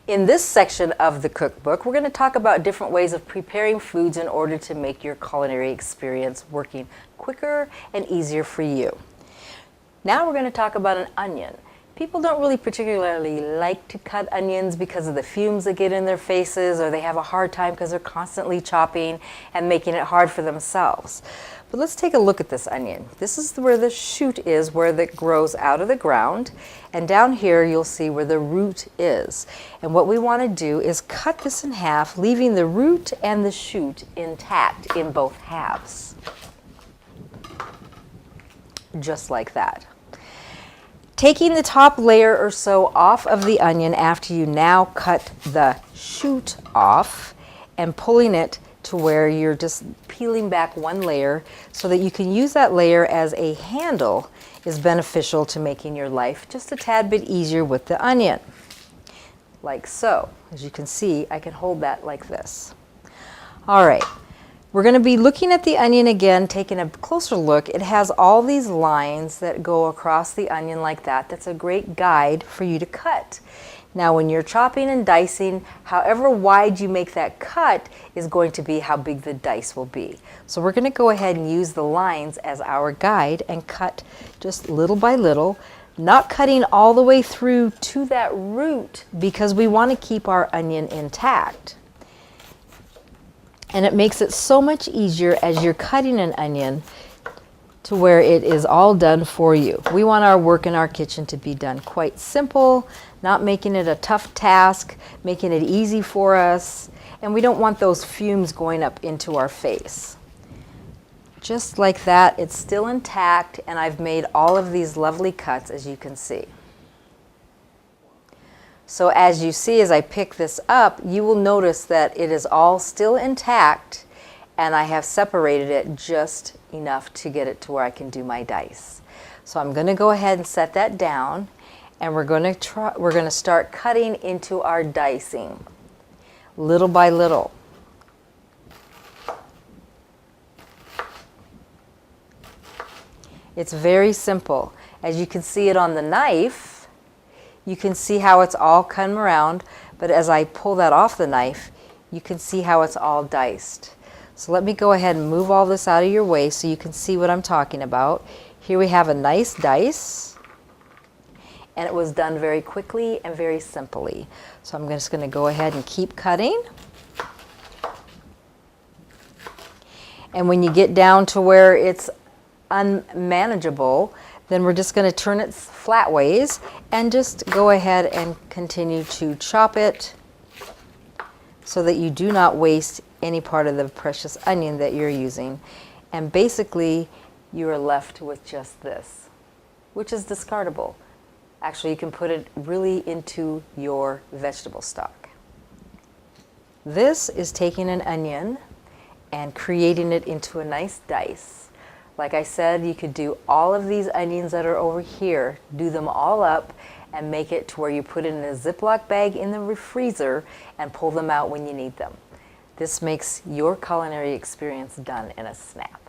In this section of the cookbook, we're going to talk about different ways of preparing foods in order to make your culinary experience working quicker and easier for you. Now we're going to talk about an onion. People don't really particularly like to cut onions because of the fumes that get in their faces, or they have a hard time because they're constantly chopping and making it hard for themselves. But let's take a look at this onion. This is where the shoot is, where it grows out of the ground. And down here you'll see where the root is. And what we want to do is cut this in half, leaving the root and the shoot intact in both halves. Just like that. Taking the top layer or so off of the onion after you now cut the shoot off and pulling it to where you're just peeling back one layer so that you can use that layer as a handle is beneficial to making your life just a tad bit easier with the onion. Like so. As you can see, I can hold that like this. All right. We're going to be looking at the onion again, taking a closer look. It has all these lines that go across the onion like that. That's a great guide for you to cut. Now when you're chopping and dicing, however wide you make that cut is going to be how big the dice will be. So we're going to go ahead and use the lines as our guide and cut just little by little, not cutting all the way through to that root because we want to keep our onion intact. And it makes it so much easier as you're cutting an onion to where it is all done for you. We want our work in our kitchen to be done quite simple, not making it a tough task, making it easy for us, and we don't want those fumes going up into our face. Just like that, it's still intact, and I've made all of these lovely cuts, as you can see. So as you see, as I pick this up, you will notice that it is all still intact, and I have separated it just enough to get it to where I can do my dice. So I'm going to go ahead and set that down, and we're going to start cutting into our dicing, little by little. It's very simple. As you can see it on the knife, you can see how it's all come around, but as I pull that off the knife, you can see how it's all diced. So let me go ahead and move all this out of your way so you can see what I'm talking about. Here we have a nice dice, and it was done very quickly and very simply. So I'm just going to go ahead and keep cutting. And when you get down to where it's unmanageable, then we're just going to turn it flat ways and just go ahead and continue to chop it so that you do not waste any part of the precious onion that you're using. And basically, you are left with just this, which is discardable. Actually, you can put it really into your vegetable stock. This is taking an onion and creating it into a nice dice. Like I said, you could do all of these onions that are over here, do them all up and make it to where you put it in a Ziploc bag in the freezer and pull them out when you need them. This makes your culinary experience done in a snap.